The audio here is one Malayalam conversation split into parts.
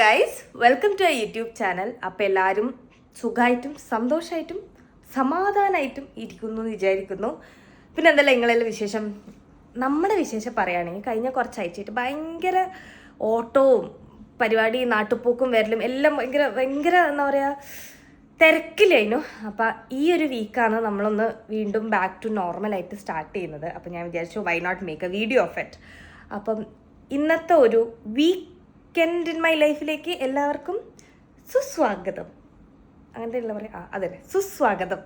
Guys, welcome to YouTube channel. അപ്പോൾ എല്ലാവരും സുഖമായിട്ടും സന്തോഷമായിട്ടും സമാധാനമായിട്ടും ഇരിക്കുന്നു എന്ന് വിചാരിക്കുന്നു. പിന്നെ എന്തല്ല നിങ്ങളെല്ലാം വിശേഷം? നമ്മുടെ വിശേഷം പറയുകയാണെങ്കിൽ കഴിഞ്ഞ കുറച്ചാഴ്ചയായിട്ട് ഭയങ്കര ഓട്ടവും പരിപാടി നാട്ടുപോക്കും വരലും എല്ലാം ഭയങ്കര എന്താ പറയുക തിരക്കില്ലായിരുന്നു. അപ്പം ഈ ഒരു വീക്കാണ് നമ്മളൊന്ന് വീണ്ടും ബാക്ക് ടു നോർമലായിട്ട് സ്റ്റാർട്ട് ചെയ്യുന്നത്. അപ്പം ഞാൻ വിചാരിച്ചു why not make a video of it. അപ്പം ഇന്നത്തെ ഒരു വീക്കെൻഡ് ഇൻ മൈ ലൈഫിലേക്ക് എല്ലാവർക്കും സുസ്വാഗതം. അങ്ങനത്തെ ഉള്ള പറയാം, അതെ, സുസ്വാഗതം.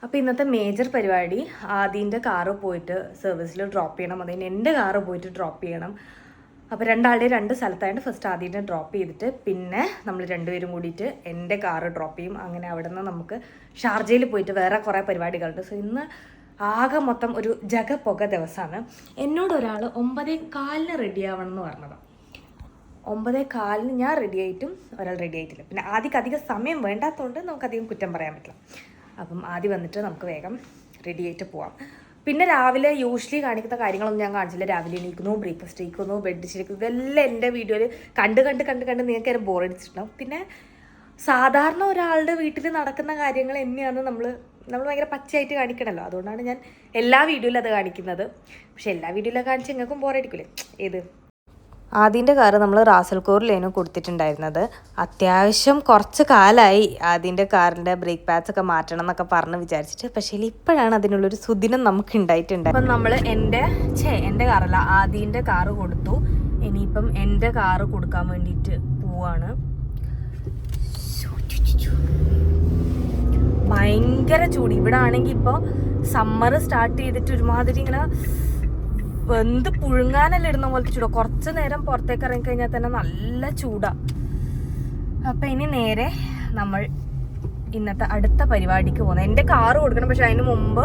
അപ്പോൾ ഇന്നത്തെ മേജർ പരിപാടി ആദ്യൻ്റെ കാറ് പോയിട്ട് സർവീസിൽ ഡ്രോപ്പ് ചെയ്യണം. അതിന് എൻ്റെ കാറ് പോയിട്ട് ഡ്രോപ്പ് ചെയ്യണം. അപ്പോൾ രണ്ടാളുടെ രണ്ട് സ്ഥലത്തായിട്ട് ഫസ്റ്റ് ആദ്യത്തെ ഡ്രോപ്പ് ചെയ്തിട്ട് പിന്നെ നമ്മൾ രണ്ടുപേരും കൂടിയിട്ട് എൻ്റെ കാറ് ഡ്രോപ്പ് ചെയ്യും. അങ്ങനെ അവിടെ നിന്ന് നമുക്ക് ഷാർജയിൽ പോയിട്ട് വേറെ കുറേ പരിപാടികളുണ്ട്. സോ ഇന്ന് ആകെ മൊത്തം ഒരു ജഗപൊക ദിവസമാണ്. എന്നോട് ഒരാൾ 9:15 റെഡി ആവണം എന്ന് പറഞ്ഞതാണ്. 9:15 ഞാൻ റെഡി ആയിട്ടും ഒരാൾ റെഡി ആയിട്ടില്ല. പിന്നെ ആദ്യം അധികം സമയം വേണ്ടാത്തതുകൊണ്ട് നമുക്കധികം കുറ്റം പറയാൻ പറ്റില്ല. അപ്പം ആദ്യം വന്നിട്ട് നമുക്ക് വേഗം റെഡി ആയിട്ട് പോവാം. പിന്നെ രാവിലെ യൂഷ്വലി കാണിക്കുന്ന കാര്യങ്ങളൊന്നും ഞാൻ കാണിച്ചില്ല. രാവിലെ എണീക്കുന്നു, ബ്രേക്ക്ഫാസ്റ്റ് കഴിക്കുന്നു, ബെഡ് ശരിക്കുന്നു. ഇതെല്ലാം എൻ്റെ വീഡിയോയിൽ കണ്ട് നിങ്ങൾക്ക് അതിന് ബോറടിച്ചിട്ടുണ്ടാവും. പിന്നെ സാധാരണ ഒരാളുടെ വീട്ടിൽ നടക്കുന്ന കാര്യങ്ങൾ തന്നെയാണ് നമ്മൾ ഭയങ്കര പച്ചയായിട്ട് കാണിക്കണമല്ലോ. അതുകൊണ്ടാണ് ഞാൻ എല്ലാ വീഡിയോയിലും അത് കാണിക്കുന്നത്. പക്ഷെ എല്ലാ വീഡിയോയിലും കാണിച്ച് നിങ്ങൾക്കും ബോറടിക്കില്ലേ? ഏത് ആദ്യൻ്റെ കാറ് നമ്മൾ റാസൽകോറിലേനു കൊടുത്തിട്ടുണ്ടായിരുന്നത്. അത്യാവശ്യം കുറച്ച് കാലമായി ആദ്യൻ്റെ കാറിൻ്റെ ബ്രേക്ക് പാഡ്സ് ഒക്കെ മാറ്റണം എന്നൊക്കെ പറഞ്ഞ് വിചാരിച്ചിട്ട്. പക്ഷേ ഇപ്പോഴാണ് അതിനുള്ളൊരു സുദിനം നമുക്ക് ഉണ്ടായിട്ടുണ്ട്. അപ്പം നമ്മൾ എൻ്റെ കാറല്ല, ആദ്യൻ്റെ കാറ് കൊടുത്തു. ഇനിയിപ്പം എൻ്റെ കാറ് കൊടുക്കാൻ വേണ്ടിയിട്ട് പോവാണ്. ഭയങ്കര ചൂട് ഇവിടെ ആണെങ്കിൽ. ഇപ്പോൾ സമ്മർ സ്റ്റാർട്ട് ചെയ്തിട്ട് ഒരുമാതിരി ഇങ്ങനെ വെന്ത് പുഴുങ്ങാനല്ല ഇടുന്ന പോലത്തെ ചൂടാ. കുറച്ച് നേരം പുറത്തേക്ക് ഇറങ്ങിക്കഴിഞ്ഞാൽ തന്നെ നല്ല ചൂടാ. അപ്പം ഇനി നേരെ നമ്മൾ ഇന്നത്തെ അടുത്ത പരിപാടിക്ക് പോകുന്നത്. എൻ്റെ കാറ് കൊടുക്കണം. പക്ഷെ അതിന് മുമ്പ്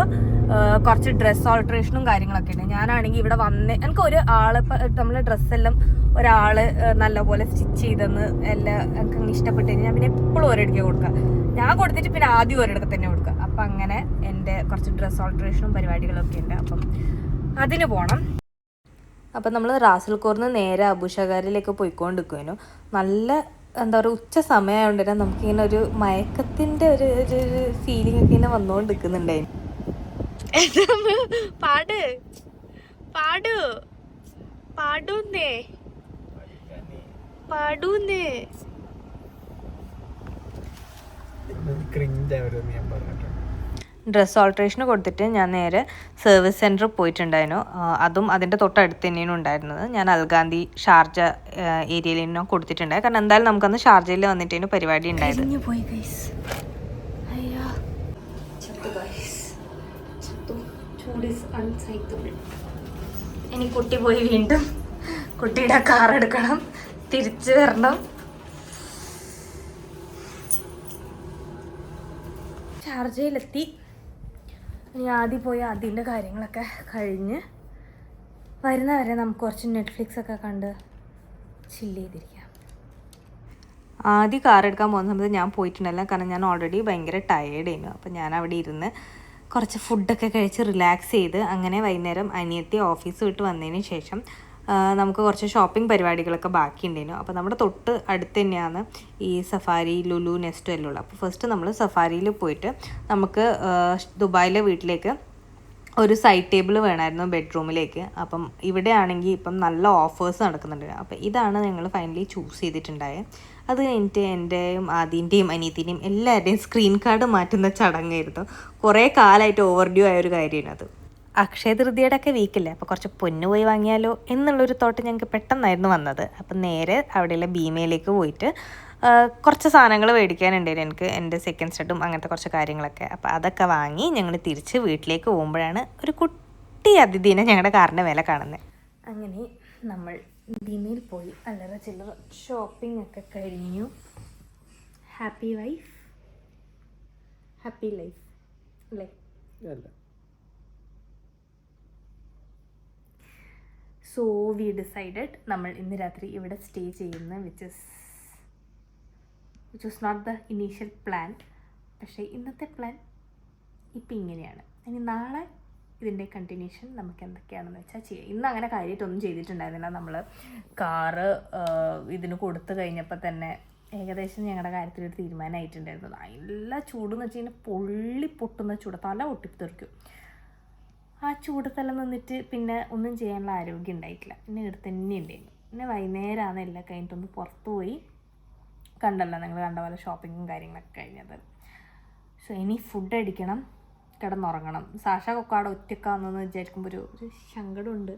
കുറച്ച് ഡ്രസ്സ് ഓൾട്രേഷനും കാര്യങ്ങളൊക്കെ ഉണ്ട്. ഞാനാണെങ്കിൽ ഇവിടെ എനിക്ക് ഒരു ആള് നമ്മളെ ഡ്രസ്സെല്ലാം ഒരാൾ നല്ലപോലെ സ്റ്റിച്ച് ചെയ്തെന്ന് എല്ലാം എനിക്ക് ഇഷ്ടപ്പെട്ട് കഴിഞ്ഞാൽ ഞാൻ പിന്നെ എപ്പോഴും ഒരിടയ്ക്ക് കൊടുക്കുക. ഞാൻ കൊടുത്തിട്ട് പിന്നെ ആദ്യം ഒരിടയ്ക്ക് തന്നെ കൊടുക്കുക. അപ്പം അങ്ങനെ എൻ്റെ കുറച്ച് ഡ്രസ്സ് ഓൾട്രേഷനും പരിപാടികളൊക്കെ ഉണ്ട്. അപ്പം അതിന് പോകണം. അപ്പം നമ്മൾ റാസൽകോറിൽ നിന്ന് നേരെ അബുഷഗാരിലേക്ക് പോയിക്കൊണ്ടിരിക്കുവായിരുന്നു. നല്ല എന്താ പറയുക, ഉച്ച സമയമായതുകൊണ്ട് തന്നെ നമുക്കിങ്ങനെ ഒരു മയക്കത്തിൻ്റെ ഒരു ഫീലിംഗ് ഒക്കെ ഇങ്ങനെ വന്നുകൊണ്ടിരിക്കുന്നുണ്ടായിരുന്നു. ഡ്രസ്സ് ഓൾട്രേഷന് കൊടുത്തിട്ട് ഞാൻ നേരെ സർവീസ് സെൻറ്ററിൽ പോയിട്ടുണ്ടായിരുന്നു. അതും അതിൻ്റെ തൊട്ടടുത്ത് തന്നെയാണ് ഉണ്ടായിരുന്നത്. ഞാൻ അൽഗാന്ധി ഷാർജ ഏരിയയിൽ തന്നെ കൊടുത്തിട്ടുണ്ടായി. കാരണം എന്തായാലും നമുക്കന്ന് ഷാർജയിൽ വന്നിട്ടേനു പരിപാടി ഉണ്ടായത്. ഇനി കുട്ടി പോയി വീണ്ടും കുട്ടിയുടെ കാർ എടുക്കണം, തിരിച്ചു വരണം. ഷാർജയിലെത്തി. ഇനി ആദ്യം പോയി അതിൻ്റെ കാര്യങ്ങളൊക്കെ കഴിഞ്ഞ് വരുന്നവരെ നമുക്ക് കുറച്ച് നെറ്റ്ഫ്ലിക്സ് ഒക്കെ കണ്ട് ചില്ല് ചെയ്തിരിക്കാം. ആദ്യം കാർ എടുക്കാൻ പോകുന്ന സമയത്ത് ഞാൻ പോയിട്ടുണ്ടല്ലോ. കാരണം ഞാൻ ഓൾറെഡി ഭയങ്കര ടയേർഡായിരുന്നു. അപ്പം ഞാൻ അവിടെ ഇരുന്ന് കുറച്ച് ഫുഡൊക്കെ കഴിച്ച് റിലാക്സ് ചെയ്ത് അങ്ങനെ വൈകുന്നേരം അനിയത്തി ഓഫീസ് വിട്ട് വന്നതിന് ശേഷം നമുക്ക് കുറച്ച് ഷോപ്പിംഗ് പരിപാടികളൊക്കെ ബാക്കിയുണ്ടായിരുന്നു. അപ്പോൾ നമ്മുടെ തൊട്ട് അടുത്ത് തന്നെയാണ് ഈ സഫാരി, ലുലു, നെസ്റ്റോ എല്ലാം ഉള്ളത്. അപ്പോൾ ഫസ്റ്റ് നമ്മൾ സഫാരിയിൽ പോയിട്ട് നമുക്ക് ദുബായിലെ വീട്ടിലേക്ക് ഒരു സൈഡ് ടേബിൾ വേണമായിരുന്നു ബെഡ്റൂമിലേക്ക്. അപ്പം ഇവിടെ ആണെങ്കിൽ ഇപ്പം നല്ല ഓഫേഴ്സ് നടക്കുന്നുണ്ട്. അപ്പോൾ ഇതാണ് ഞങ്ങൾ ഫൈനലി ചൂസ് ചെയ്തിട്ടുണ്ടായത്. അത് കഴിഞ്ഞിട്ട് എൻ്റെയും ആദ്യൻ്റെയും അനിയത്തിൻ്റെയും എല്ലാവരുടെയും സ്ക്രീൻ കാർഡ് മാറ്റുന്ന ചടങ്ങായിരുന്നു. കുറേ കാലമായിട്ട് ഓവർഡ്യൂ ആയ ഒരു കാര്യമാണ് അത്. അക്ഷയ തൃതീയയുടെ ഒക്കെ വീക്കില്ലേ, അപ്പോൾ കുറച്ച് പൊന്നു പോയി വാങ്ങിയാലോ എന്നുള്ളൊരു തോട്ട് ഞങ്ങൾക്ക് പെട്ടെന്നായിരുന്നു വന്നത്. അപ്പം നേരെ അവിടെയുള്ള ഭീമയിലേക്ക് പോയിട്ട് കുറച്ച് സാധനങ്ങൾ മേടിക്കാനുണ്ടായിരുന്നു എനിക്ക്, എൻ്റെ സെക്കൻഡ് സ്റ്റഡും അങ്ങനത്തെ കുറച്ച് കാര്യങ്ങളൊക്കെ. അപ്പോൾ അതൊക്കെ വാങ്ങി ഞങ്ങൾ തിരിച്ച് വീട്ടിലേക്ക് പോകുമ്പോഴാണ് ഒരു കുട്ടി അതിഥീനെ ഞങ്ങളുടെ കാറിൻ്റെ മേലെ കാണുന്നത്. അങ്ങനെ നമ്മൾ ഭീമയിൽ പോയി അല്ലറ ചില്ലറ ഷോപ്പിംഗ് ഒക്കെ കഴിഞ്ഞു. ഹാപ്പി വൈഫ് ഹാപ്പി ലൈഫ് അല്ലേ? സോ വി ഡിസൈഡഡ് നമ്മൾ ഇന്ന് രാത്രി ഇവിടെ സ്റ്റേ ചെയ്യുന്ന which was not the initial plan. പക്ഷേ ഇന്നത്തെ പ്ലാൻ ഇപ്പം ഇങ്ങനെയാണ്. ഇനി നാളെ ഇതിൻ്റെ കണ്ടിന്യൂഷൻ നമുക്ക് എന്തൊക്കെയാണെന്ന് വെച്ചാൽ ചെയ്യാം. ഇന്ന് അങ്ങനെ കാര്യമായിട്ടൊന്നും ചെയ്തിട്ടുണ്ടായിരുന്നില്ല. നമ്മൾ കാറ് ഇതിന് കൊടുത്തു കഴിഞ്ഞപ്പോൾ തന്നെ ഏകദേശം ഞങ്ങളുടെ കാര്യത്തിലൊരു തീരുമാനമായിട്ടുണ്ടായിരുന്നു. നല്ല ചൂടെന്ന് വെച്ച് കഴിഞ്ഞാൽ പൊട്ടുന്ന ചൂട്, തല പൊട്ടിത്തെറിക്കും. ആ ചൂട് തല നിന്നിട്ട് പിന്നെ ഒന്നും ചെയ്യാനുള്ള ആരോഗ്യം ഉണ്ടായിട്ടില്ല. പിന്നെ ഇവിടെ തന്നെ ഉണ്ടായിരുന്നു. പിന്നെ വൈകുന്നേരമാണ് എല്ലാം കഴിഞ്ഞിട്ടൊന്ന് പുറത്തു പോയി കണ്ടല്ലോ, നിങ്ങൾ കണ്ട പോലെ ഷോപ്പിങ്ങും കാര്യങ്ങളൊക്കെ കഴിഞ്ഞത്. സോ ഇനി ഫുഡ് അടിക്കണം, കിടന്നുറങ്ങണം. സാഷ കൊക്കാട് ഒറ്റക്കാണെന്ന് വിചാരിക്കുമ്പോൾ ഒരു സങ്കടമുണ്ട്,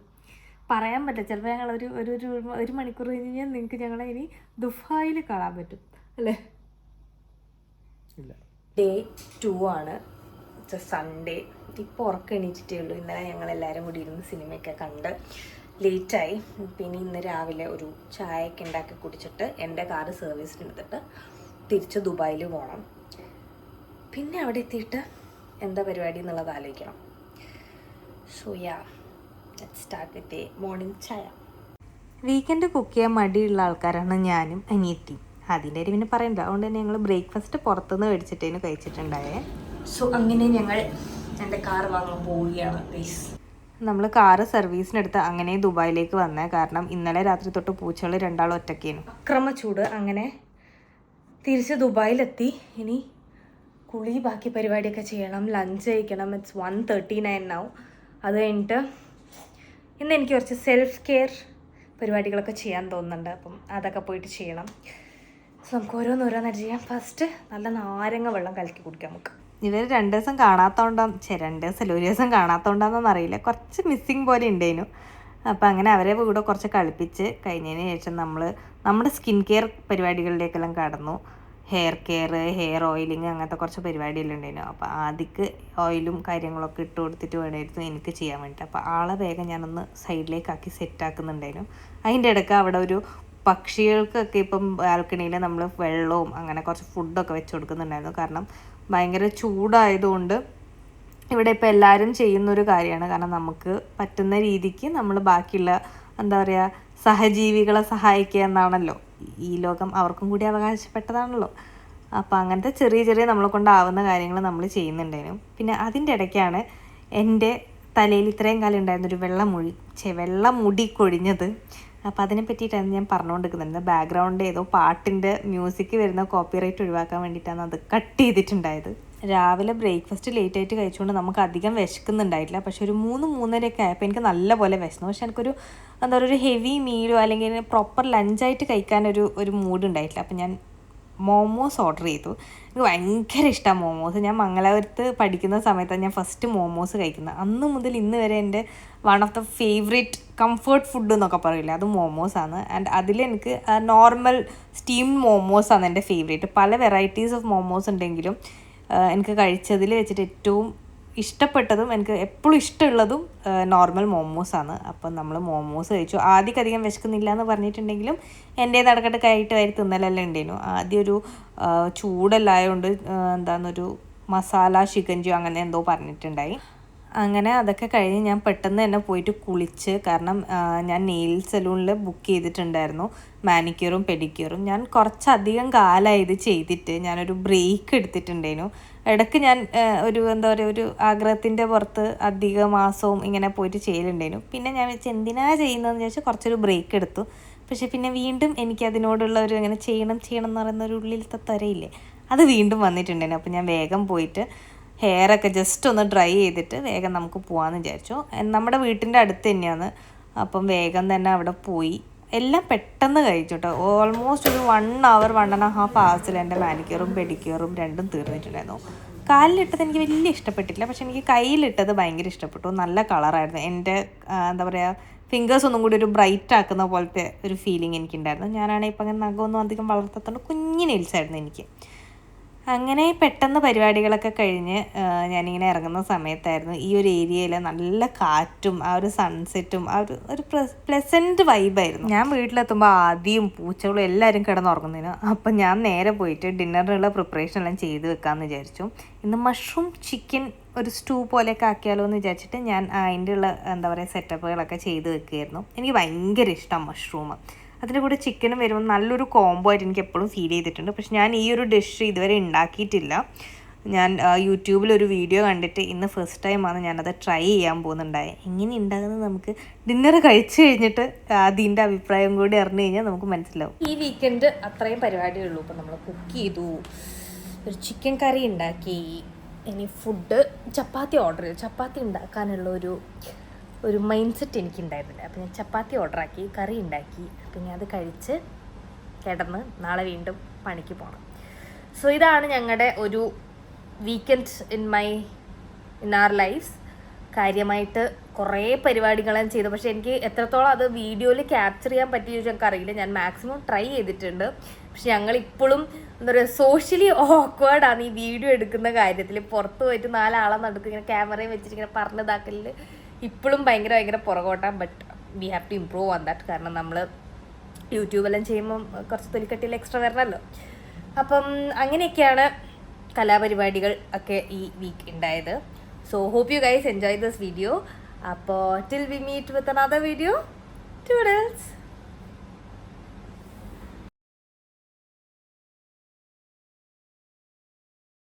പറയാൻ പറ്റില്ല. ചിലപ്പോൾ ഞങ്ങൾ ഒരു മണിക്കൂർ കഴിഞ്ഞ് കഴിഞ്ഞാൽ നിങ്ങൾക്ക് ഞങ്ങളെ ഇനി ദുബായിൽ കാണാൻ പറ്റും അല്ലേ. ഡേ 2 ആണ്, സൺഡേ. ഇപ്പോൾ ഉറക്കം എണീറ്റിട്ടേ ഉള്ളൂ. ഇന്നലെ ഞങ്ങളെല്ലാവരും കൂടി ഇരുന്ന് സിനിമയൊക്കെ കണ്ട് ലേറ്റായി. പിന്നെ ഇന്ന് രാവിലെ ഒരു ചായയൊക്കെ ഉണ്ടാക്കി കുടിച്ചിട്ട് എൻ്റെ കാറ് സർവീസിനെടുത്തിട്ട് തിരിച്ച് ദുബായിൽ പോകണം. പിന്നെ അവിടെ എത്തിയിട്ട് എന്താ പരിപാടി എന്നുള്ളത് ആലോചിക്കണം. So yeah, let's start with a morning ചായ. വീക്കെൻഡ് കുക്ക് ചെയ്യാൻ മടിയുള്ള ആൾക്കാരാണ് ഞാനും അനിയത്തി. അതിൻ്റെ കാര്യം പിന്നെ പറയണ്ട. അതുകൊണ്ട് തന്നെ ഞങ്ങൾ ബ്രേക്ക്ഫാസ്റ്റ് പുറത്തുനിന്ന് മേടിച്ചിട്ടേന് കഴിച്ചിട്ടുണ്ടായേ. സോ അങ്ങനെ ഞങ്ങൾ എൻ്റെ കാർ വാങ്ങാൻ പോവുകയാണ് പ്ലീസ്. നമ്മൾ കാറ് സർവീസിനെടുത്ത് അങ്ങനെ ദുബായിലേക്ക് വന്നേ. കാരണം ഇന്നലെ രാത്രി തൊട്ട് പൂച്ചകൾ 2 ഒറ്റയ്ക്കേനു. അക്രമ ചൂട്. അങ്ങനെ തിരിച്ച് ദുബായിലെത്തി. ഇനി കുളി, ബാക്കി പരിപാടിയൊക്കെ ചെയ്യണം, ലഞ്ച് കഴിക്കണം. It's 1:39 now. അത് കഴിഞ്ഞിട്ട് ഇന്ന് എനിക്ക് കുറച്ച് സെൽഫ് കെയർ പരിപാടികളൊക്കെ ചെയ്യാൻ തോന്നുന്നുണ്ട്. അപ്പം അതൊക്കെ പോയിട്ട് ചെയ്യണം. സോ നമുക്ക് ഓരോന്നോരോന്നായിട്ട് ചെയ്യാം. ഫസ്റ്റ് നല്ല നാരങ്ങ വെള്ളം കലക്കി കുടിക്കാം നമുക്ക്. ഇവർ 2 ദിവസം കാണാത്തതുകൊണ്ടാണ്, 2 ദിവസമല്ല, 1 ദിവസം കാണാത്തതുകൊണ്ടാണെന്നൊന്നും അറിയില്ല, കുറച്ച് മിസ്സിങ് പോലെ ഉണ്ടായിരുന്നു. അപ്പം അങ്ങനെ അവരെ കൂടെ കുറച്ച് കളിപ്പിച്ച് കഴിഞ്ഞതിന് ശേഷം നമ്മൾ നമ്മുടെ സ്കിൻ കെയർ പരിപാടികളിലേക്കെല്ലാം കടന്നു. ഹെയർ കെയർ, ഹെയർ ഓയിലിങ്, അങ്ങനത്തെ കുറച്ച് പരിപാടിയെല്ലാം ഉണ്ടായിരുന്നു. അപ്പോൾ ആദ്യക്ക് ഓയിലും കാര്യങ്ങളൊക്കെ ഇട്ട് കൊടുത്തിട്ട് വേണമായിരുന്നു എനിക്ക് ചെയ്യാൻ വേണ്ടിയിട്ട്. അപ്പോൾ ആളെ വേഗം ഞാനൊന്ന് സൈഡിലേക്കാക്കി സെറ്റാക്കുന്നുണ്ടായിരുന്നു. അതിൻ്റെ ഇടയ്ക്ക് അവിടെ ഒരു പക്ഷികൾക്കൊക്കെ ഇപ്പം ബാൽക്കണിയിൽ നമ്മൾ വെള്ളവും അങ്ങനെ കുറച്ച് ഫുഡൊക്കെ വെച്ച് കൊടുക്കുന്നുണ്ടായിരുന്നു. കാരണം ഭയങ്കര ചൂടായതുകൊണ്ട് ഇവിടെ ഇപ്പോൾ എല്ലാവരും ചെയ്യുന്നൊരു കാര്യമാണ്. കാരണം നമുക്ക് പറ്റുന്ന രീതിക്ക് നമ്മൾ ബാക്കിയുള്ള എന്താ പറയുക സഹജീവികളെ സഹായിക്കുക എന്നാണല്ലോ ഈ ലോകം, അവർക്കും കൂടി അവകാശപ്പെട്ടതാണല്ലോ. അപ്പോൾ അങ്ങനത്തെ ചെറിയ ചെറിയ നമ്മളെ കൊണ്ടാവുന്ന കാര്യങ്ങൾ നമ്മൾ ചെയ്യുന്നുണ്ടായിരുന്നു. പിന്നെ അതിൻ്റെ ഇടയ്ക്കാണ് എൻ്റെ തലയിൽ ഇത്രയും കാലം ഉണ്ടായിരുന്നൊരു വെള്ളമുടി കൊഴിഞ്ഞത്. അപ്പോൾ അതിനെ പറ്റിയിട്ടാണ് ഞാൻ പറഞ്ഞുകൊണ്ടിരിക്കുന്നത്. ബാക്ക്ഗ്രൗണ്ട് ഏതോ പാട്ടിൻ്റെ മ്യൂസിക് വരുന്ന കോപ്പിറൈറ്റ് ഒഴിവാക്കാൻ വേണ്ടിയിട്ടാണ് അത് കട്ട് ചെയ്തിട്ടുണ്ടായത്. രാവിലെ ബ്രേക്ക്ഫാസ്റ്റ് ലേറ്റായിട്ട് കഴിച്ചുകൊണ്ട് നമുക്ക് അധികം വിശക്കുന്നുണ്ടായിട്ടില്ല. പക്ഷെ ഒരു 3-3:30 ആയപ്പോൾ എനിക്ക് നല്ല പോലെ വിശന്നു. പക്ഷെ എനിക്കൊരു എന്താ പറയുക, ഒരു ഹെവി മീലോ അല്ലെങ്കിൽ പ്രോപ്പർ ലഞ്ചായിട്ട് കഴിക്കാനൊരു മൂഡ് ഉണ്ടായിട്ടില്ല. അപ്പം ഞാൻ മോമോസ് ഓർഡർ ചെയ്തു. എനിക്ക് ഭയങ്കര ഇഷ്ടമാണ് മോമോസ്. ഞാൻ മംഗലാപുരത്ത് പഠിക്കുന്ന സമയത്താണ് ഞാൻ ഫസ്റ്റ് മോമോസ് കഴിക്കുന്നത്. അന്ന് മുതൽ ഇന്ന് വരെ എൻ്റെ one of the favourite comfort food എന്നൊക്കെ പറയില്ല, അത് മോമോസാണ്. ആൻഡ് അതിലെനിക്ക് നോർമൽ സ്റ്റീംഡ് മോമോസാണ് എൻ്റെ ഫേവറേറ്റ്. പല വെറൈറ്റീസ് ഓഫ് മോമോസ് ഉണ്ടെങ്കിലും എനിക്ക് കഴിച്ചതിൽ വെച്ചിട്ട് ഏറ്റവും ഇഷ്ടപ്പെട്ടതും എനിക്ക് എപ്പോഴും ഇഷ്ടമുള്ളതും നോർമൽ മോമോസാണ്. അപ്പം നമ്മൾ മോമോസ് കഴിച്ചു. ആദ്യമൊക്കെ അധികം വിശക്കുന്നില്ല എന്ന് പറഞ്ഞിട്ടുണ്ടെങ്കിലും എൻ്റെ നടക്കട്ട് കയറിയിട്ട് വരി തിന്നലെല്ലാം ഉണ്ടായിരുന്നു. ആദ്യം ഒരു ചൂടെല്ലായതുകൊണ്ട് എന്താണെന്നൊരു മസാല ചിക്കൻജിയോ അങ്ങനെ എന്തോ പറഞ്ഞിട്ടുണ്ടായി. അങ്ങനെ അതൊക്കെ കഴിഞ്ഞ് ഞാൻ പെട്ടെന്ന് തന്നെ പോയിട്ട് കുളിച്ച്. കാരണം ഞാൻ നെയിൽ സലൂണിൽ ബുക്ക് ചെയ്തിട്ടുണ്ടായിരുന്നു മാനിക്യൂറും പെഡിക്യൂറും. ഞാൻ കുറച്ചധികം കാലമായി ഇത് ചെയ്തിട്ട് ഞാനൊരു ബ്രേക്ക് എടുത്തിട്ടുണ്ടായിരുന്നു. ഇടയ്ക്ക് ഞാൻ എന്താ പറയുക, ഒരു ആഗ്രഹത്തിൻ്റെ പുറത്ത് അധിക മാസവും ഇങ്ങനെ പോയിട്ട് ചെയ്യലുണ്ടായിരുന്നു. പിന്നെ ഞാൻ വെച്ച് എന്തിനാ ചെയ്യുന്നതെന്ന് ചോദിച്ചാൽ കുറച്ചൊരു ബ്രേക്ക് എടുത്തു. പക്ഷേ പിന്നെ വീണ്ടും എനിക്ക് അതിനോടുള്ള ഒരു ഇങ്ങനെ ചെയ്യണം എന്ന് പറയുന്ന ഒരു ഉള്ളിലത്തെ ത്വരയില്ലേ, അത് വീണ്ടും വന്നിട്ടുണ്ടായിരുന്നു. അപ്പോൾ ഞാൻ വേഗം പോയിട്ട് ഹെയറൊക്കെ ജസ്റ്റ് ഒന്ന് ഡ്രൈ ചെയ്തിട്ട് വേഗം നമുക്ക് പോകാമെന്ന് വിചാരിച്ചു. നമ്മുടെ വീട്ടിൻ്റെ അടുത്ത് തന്നെയാണ്. അപ്പം വേഗം തന്നെ അവിടെ പോയി എല്ലാം പെട്ടെന്ന് കഴിച്ചു കേട്ടോ. ഓൾമോസ്റ്റ് ഒരു 1 hour 1.5 hours എൻ്റെ മാനിക്യൂറും പെഡിക്യൂറും രണ്ടും തീർന്നിട്ടുണ്ടായിരുന്നു. കാലിലിട്ടത് എനിക്ക് വലിയ ഇഷ്ടപ്പെട്ടില്ല, പക്ഷെ എനിക്ക് കയ്യിലിട്ടത് ഭയങ്കര ഇഷ്ടപ്പെട്ടു. നല്ല കളറായിരുന്നു. എൻ്റെ എന്താ പറയുക, ഫിംഗേഴ്സ് ഒന്നും കൂടി ഒരു ബ്രൈറ്റ് ആക്കുന്ന പോലത്തെ ഒരു ഫീലിംഗ് എനിക്കുണ്ടായിരുന്നു. ഞാനാണെങ്കിൽ ഇപ്പം അങ്ങനെ നഖമൊന്നും അധികം വളർത്താത്തതുകൊണ്ട് കുഞ്ഞു നെയിൽസായിരുന്നു എനിക്ക്. അങ്ങനെ പെട്ടെന്ന് പരിപാടികളൊക്കെ കഴിഞ്ഞ് ഞാനിങ്ങനെ ഇറങ്ങുന്ന സമയത്തായിരുന്നു ഈ ഒരു ഏരിയയിൽ നല്ല കാറ്റും ആ ഒരു സൺസെറ്റും ആ ഒരു പ്ലസൻറ്റ് വൈബായിരുന്നു. ഞാൻ വീട്ടിലെത്തുമ്പോൾ ആദ്യം പൂച്ചകളും എല്ലാവരും കിടന്നുറങ്ങുന്നതിന്. അപ്പം ഞാൻ നേരെ പോയിട്ട് ഡിന്നറിനുള്ള പ്രിപ്പറേഷൻ എല്ലാം ചെയ്ത് വെക്കാമെന്ന് വിചാരിച്ചു. ഇന്ന് മഷ്റൂം ചിക്കൻ ഒരു സ്റ്റൂ പോലെയൊക്കെ ആക്കിയാലോ എന്ന് വിചാരിച്ചിട്ട് ഞാൻ അതിൻ്റെ ഉള്ള എന്താ പറയുക സെറ്റപ്പുകളൊക്കെ ചെയ്ത് വെക്കുകയായിരുന്നു. എനിക്ക് ഭയങ്കര ഇഷ്ടമാണ് മഷ്റൂം. അതിൻ്റെ കൂടെ ചിക്കനും വരുമ്പോൾ നല്ലൊരു കോംബോ ആയിട്ട് എനിക്ക് എപ്പോഴും ഫീൽ ചെയ്തിട്ടുണ്ട്. പക്ഷെ ഞാൻ ഈ ഒരു ഡിഷ് ഇതുവരെ ഉണ്ടാക്കിയിട്ടില്ല. ഞാൻ യൂട്യൂബിലൊരു വീഡിയോ കണ്ടിട്ട് ഇന്ന് ഫസ്റ്റ് ടൈമാണ് ഞാനത് ട്രൈ ചെയ്യാൻ പോകുന്നുണ്ടായത്. എങ്ങനെ ഉണ്ടാകുന്നത് നമുക്ക് ഡിന്നർ കഴിച്ചു കഴിഞ്ഞിട്ട് അതിൻ്റെ അഭിപ്രായം കൂടി അറിഞ്ഞു കഴിഞ്ഞാൽ നമുക്ക് മനസ്സിലാവും. ഈ വീക്കെൻഡ് അത്രയും പരിപാടിയുള്ളൂ. ഇപ്പം നമ്മൾ കുക്ക് ചെയ്തു, ഒരു ചിക്കൻ കറി ഉണ്ടാക്കി, ഇനി ഫുഡ് ചപ്പാത്തി ഓർഡർ ചെയ്തു. ചപ്പാത്തി ഉണ്ടാക്കാനുള്ള ഒരു മൈൻഡ് സെറ്റ് എനിക്കുണ്ടായിരുന്നില്ല. അപ്പം ഞാൻ ചപ്പാത്തി ഓർഡറാക്കി, കറി ഉണ്ടാക്കി. അപ്പം ഞാൻ അത് കഴിച്ച് കിടന്ന് നാളെ വീണ്ടും പണിക്ക് പോകണം. സോ ഇതാണ് ഞങ്ങളുടെ ഒരു വീക്കെൻഡ് ഇൻ ആർ ലൈഫ്സ്. കാര്യമായിട്ട് കുറേ പരിപാടികൾ ഞാൻ ചെയ്തു. പക്ഷേ എനിക്ക് എത്രത്തോളം അത് വീഡിയോയിൽ ക്യാപ്ചർ ചെയ്യാൻ പറ്റിയെന്ന് ചോദിച്ചാൽ എനിക്കറിയില്ല. ഞാൻ മാക്സിമം ട്രൈ ചെയ്തിട്ടുണ്ട്. പക്ഷെ ഞങ്ങളിപ്പോഴും എന്താ പറയുക, സോഷ്യലി ഓക്വേർഡാണ് ഈ വീഡിയോ എടുക്കുന്ന കാര്യത്തിൽ. പുറത്ത് പോയിട്ട് 4 ആളെ നടുക്ക് ഇങ്ങനെ ക്യാമറയും വെച്ചിട്ട് ഇങ്ങനെ പറഞ്ഞതാക്കലിൽ ഇപ്പോഴും ഭയങ്കര പുറകോട്ടാണ്. But we have to improve on that. കാരണം നമ്മൾ യൂട്യൂബെല്ലാം ചെയ്യുമ്പം കുറച്ച് തൊലിക്കട്ടിയിൽ എക്സ്ട്രാ വരണമല്ലോ. അപ്പം അങ്ങനെയൊക്കെയാണ് കലാപരിപാടികൾ ഒക്കെ ഈ വീക്ക് ഉണ്ടായത്. So hope you guys enjoy this video. അപ്പോൾ till we meet with another video, ടൂഡൽസ്.